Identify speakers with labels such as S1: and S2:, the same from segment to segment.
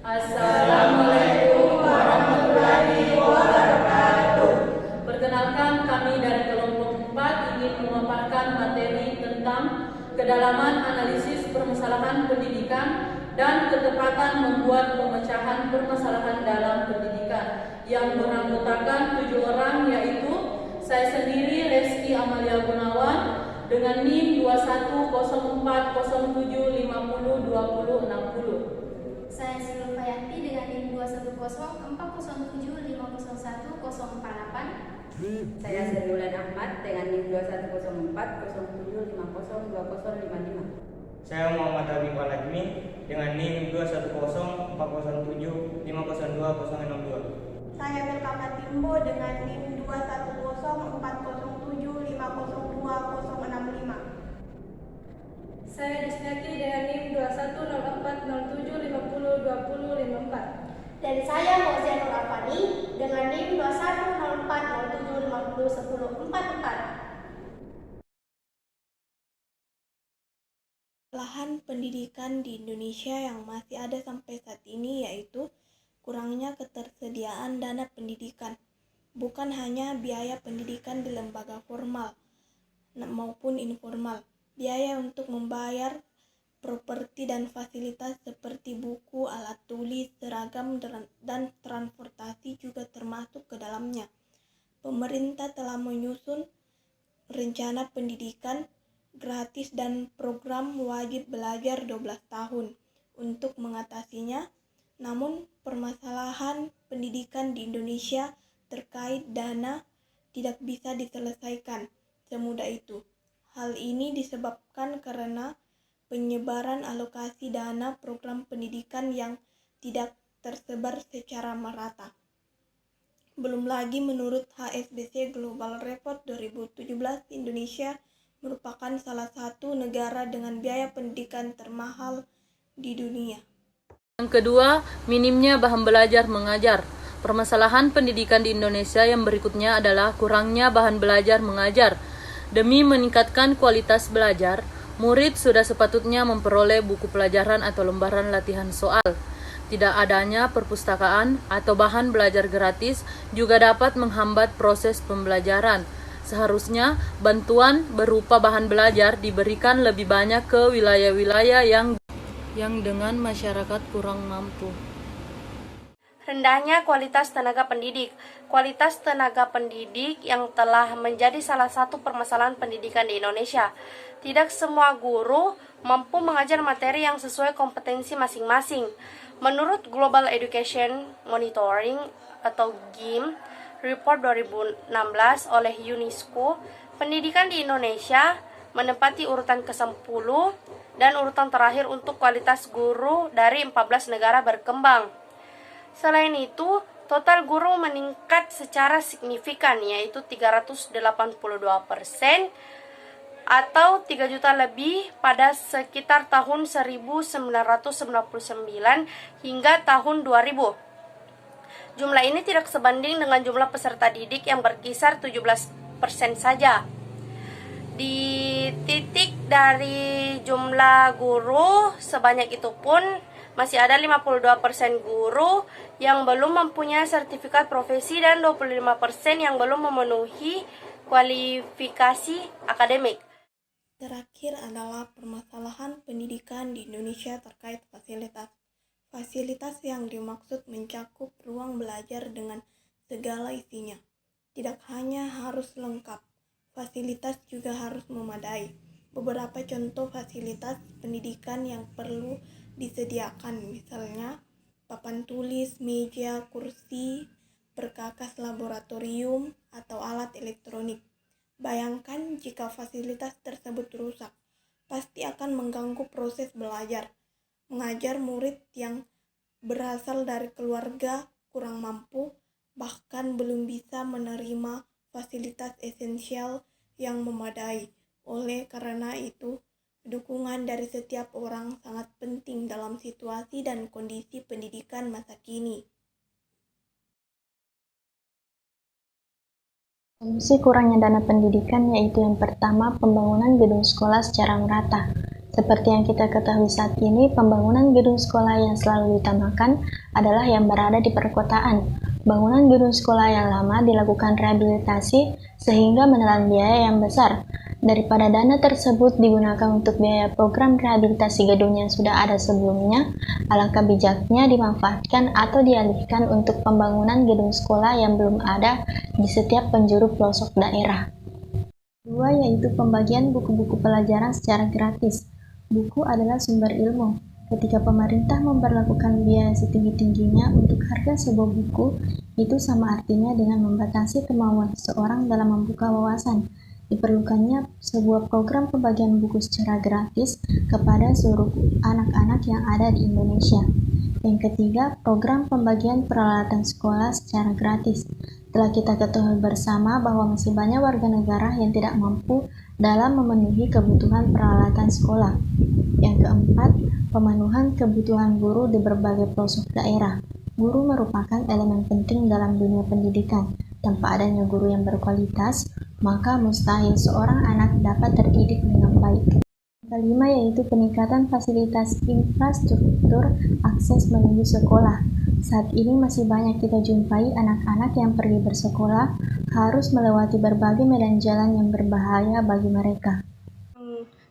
S1: Assalamualaikum warahmatullahi wabarakatuh. Perkenalkan, kami dari kelompok 4 ingin memaparkan materi tentang kedalaman analisis permasalahan pendidikan dan ketepatan membuat pemecahan permasalahan dalam pendidikan yang beranggotakan 7 orang, yaitu saya sendiri, Reski Amalia Gunawan, dengan NIM 210407502060.
S2: Saya Silvayanti dengan NIM 2104007501048.
S3: Saya Seriulan Ahmad dengan NIM 210407502055.
S4: Saya Muhammad Habib Al-Admin dengan NIM 2104045020062.
S5: Saya Belkama Timbo dengan NIM 2104075020065.
S6: Saya Disnati dengan NIM 210407502054.
S7: Dan saya Mozenur Afani dengan NIM 210407501044.
S8: Lahan pendidikan di Indonesia yang masih ada sampai saat ini yaitu kurangnya ketersediaan dana pendidikan. Bukan hanya biaya pendidikan di lembaga formal maupun informal, biaya untuk membayar properti dan fasilitas seperti buku, alat tulis, seragam, dan transportasi juga termasuk ke dalamnya. Pemerintah telah menyusun rencana pendidikan gratis dan program wajib belajar 12 tahun untuk mengatasinya. Namun permasalahan pendidikan di Indonesia terkait dana tidak bisa diselesaikan semudah itu. Hal ini disebabkan karena penyebaran alokasi dana program pendidikan yang tidak tersebar secara merata. Belum lagi menurut HSBC Global Report 2017, Indonesia merupakan salah satu negara dengan biaya pendidikan termahal di dunia.
S1: Yang kedua, minimnya bahan belajar mengajar. Permasalahan pendidikan di Indonesia yang berikutnya adalah kurangnya bahan belajar mengajar. Demi meningkatkan kualitas belajar, murid sudah sepatutnya memperoleh buku pelajaran atau lembaran latihan soal. Tidak adanya perpustakaan atau bahan belajar gratis juga dapat menghambat proses pembelajaran. Seharusnya bantuan berupa bahan belajar diberikan lebih banyak ke wilayah-wilayah yang dengan masyarakat kurang mampu.
S2: Rendahnya kualitas tenaga pendidik. Kualitas tenaga pendidik yang telah menjadi salah satu permasalahan pendidikan di Indonesia. Tidak semua guru mampu mengajar materi yang sesuai kompetensi masing-masing. Menurut Global Education Monitoring atau GIM, Report 2016 oleh UNESCO, pendidikan di Indonesia menempati urutan ke-10 dan urutan terakhir untuk kualitas guru dari 14 negara berkembang. Selain itu, total guru meningkat secara signifikan, yaitu 382% atau 3 juta lebih pada sekitar tahun 1999 hingga tahun 2000. Jumlah ini tidak sebanding dengan jumlah peserta didik yang berkisar 17% saja. Di titik dari jumlah guru sebanyak itu pun masih ada 52% guru yang belum mempunyai sertifikat profesi dan 25% yang belum memenuhi kualifikasi akademik.
S8: Terakhir adalah permasalahan pendidikan di Indonesia terkait fasilitas. Fasilitas yang dimaksud mencakup ruang belajar dengan segala isinya. Tidak hanya harus lengkap, fasilitas juga harus memadai. Beberapa contoh fasilitas pendidikan yang perlu disediakan, misalnya papan tulis, meja, kursi, perkakas laboratorium, atau alat elektronik. Bayangkan jika fasilitas tersebut rusak, pasti akan mengganggu proses belajar. Mengajar murid yang berasal dari keluarga kurang mampu, bahkan belum bisa menerima fasilitas esensial yang memadai. Oleh karena itu, dukungan dari setiap orang sangat penting dalam situasi dan kondisi pendidikan masa kini.
S9: Solusi kurangnya dana pendidikan yaitu yang pertama, pembangunan gedung sekolah secara merata. Seperti yang kita ketahui saat ini, pembangunan gedung sekolah yang selalu ditamakan adalah yang berada di perkotaan. Bangunan gedung sekolah yang lama dilakukan rehabilitasi sehingga menelan biaya yang besar. Daripada dana tersebut digunakan untuk biaya program rehabilitasi gedung yang sudah ada sebelumnya, alangkah bijaknya dimanfaatkan atau dialihkan untuk pembangunan gedung sekolah yang belum ada di setiap penjuru pelosok daerah. Kedua, yaitu pembagian buku-buku pelajaran secara gratis. Buku adalah sumber ilmu. Ketika pemerintah memberlakukan biaya setinggi-tingginya untuk harga sebuah buku, itu sama artinya dengan membatasi kemauan seseorang dalam membuka wawasan. Diperlukannya sebuah program pembagian buku secara gratis kepada seluruh anak-anak yang ada di Indonesia. Yang ketiga, program pembagian peralatan sekolah secara gratis. Telah kita ketahui bersama bahwa masih banyak warga negara yang tidak mampu dalam memenuhi kebutuhan peralatan sekolah. Yang keempat, pemenuhan kebutuhan guru di berbagai pelosok daerah. Guru merupakan elemen penting dalam dunia pendidikan. Tanpa adanya guru yang berkualitas, maka mustahil seorang anak dapat terdidik dengan baik. Kelima, yaitu peningkatan fasilitas infrastruktur akses menuju sekolah. Saat ini masih banyak kita jumpai anak-anak yang pergi bersekolah harus melewati berbagai medan jalan yang berbahaya bagi mereka.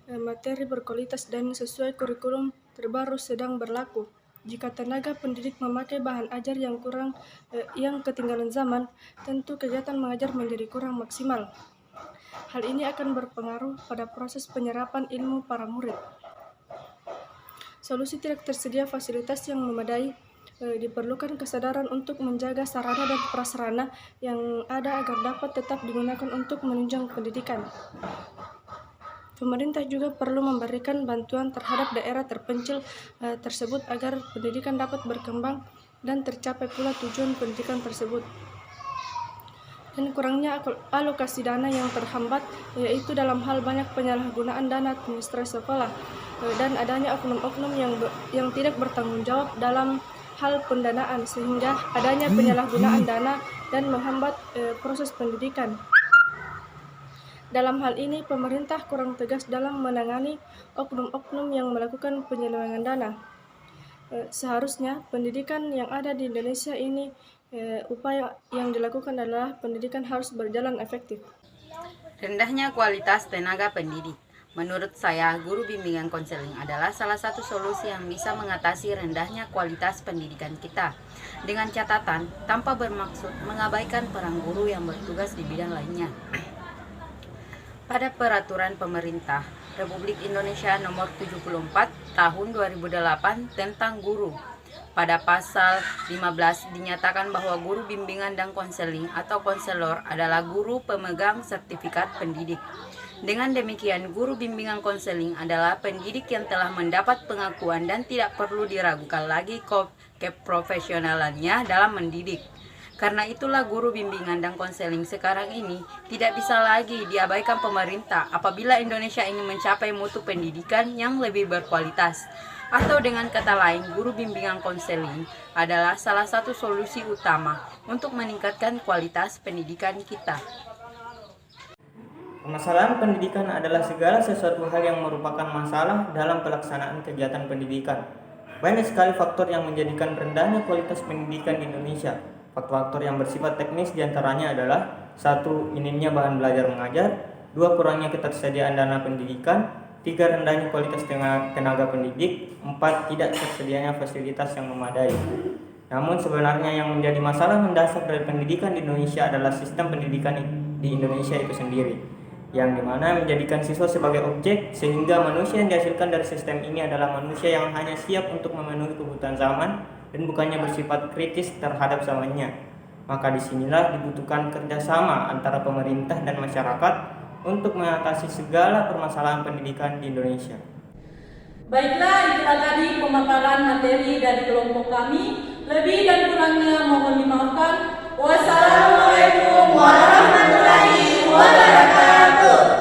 S6: Materi berkualitas dan sesuai kurikulum terbaru sedang berlaku. Jika tenaga pendidik memakai bahan ajar yang ketinggalan zaman, tentu kegiatan mengajar menjadi kurang maksimal. Hal ini akan berpengaruh pada proses penyerapan ilmu para murid. Solusi tidak tersedia fasilitas yang memadai, diperlukan kesadaran untuk menjaga sarana dan prasarana yang ada agar dapat tetap digunakan untuk menunjang pendidikan. Pemerintah juga perlu memberikan bantuan terhadap daerah terpencil tersebut agar pendidikan dapat berkembang dan tercapai pula tujuan pendidikan tersebut. Dan kurangnya alokasi dana yang terhambat, yaitu dalam hal banyak penyalahgunaan dana administrasi sekolah dan adanya oknum-oknum yang tidak bertanggung jawab dalam hal pendanaan, sehingga adanya penyalahgunaan dana dan menghambat proses pendidikan. Dalam hal ini, pemerintah kurang tegas dalam menangani oknum-oknum yang melakukan penyelewengan dana. Seharusnya pendidikan yang ada di Indonesia ini, upaya yang dilakukan adalah pendidikan harus berjalan efektif.
S10: Rendahnya kualitas tenaga pendidik. Menurut saya, guru bimbingan konseling adalah salah satu solusi yang bisa mengatasi rendahnya kualitas pendidikan kita. Dengan catatan, tanpa bermaksud mengabaikan peran guru yang bertugas di bidang lainnya. Pada Peraturan Pemerintah Republik Indonesia Nomor 74 Tahun 2008 tentang guru, pada pasal 15 dinyatakan bahwa guru bimbingan dan konseling atau konselor adalah guru pemegang sertifikat pendidik. Dengan demikian, guru bimbingan konseling adalah pendidik yang telah mendapat pengakuan dan tidak perlu diragukan lagi keprofesionalannya dalam mendidik. Karena itulah guru bimbingan dan konseling sekarang ini tidak bisa lagi diabaikan pemerintah apabila Indonesia ingin mencapai mutu pendidikan yang lebih berkualitas. Atau dengan kata lain, guru bimbingan konseling adalah salah satu solusi utama untuk meningkatkan kualitas pendidikan kita.
S4: Permasalahan pendidikan adalah segala sesuatu hal yang merupakan masalah dalam pelaksanaan kegiatan pendidikan. Banyak sekali faktor yang menjadikan rendahnya kualitas pendidikan di Indonesia. Faktor-faktor yang bersifat teknis diantaranya adalah 1. Minimnya bahan belajar mengajar, 2. Kurangnya ketersediaan dana pendidikan, 3. Rendahnya kualitas tenaga pendidik, 4. Tidak tersedianya fasilitas yang memadai. Namun sebenarnya yang menjadi masalah mendasar dari pendidikan di Indonesia adalah sistem pendidikan di Indonesia itu sendiri, yang dimana menjadikan siswa sebagai objek, sehingga manusia yang dihasilkan dari sistem ini adalah manusia yang hanya siap untuk memenuhi kebutuhan zaman dan bukannya bersifat kritis terhadap zamannya. Maka disinilah dibutuhkan kerjasama antara pemerintah dan masyarakat untuk mengatasi segala permasalahan pendidikan di Indonesia.
S1: Baiklah, itulah tadi pemaparan materi dari kelompok kami. Lebih dan kurangnya mohon dimaafkan. Wassalamualaikum warahmatullahi wabarakatuh.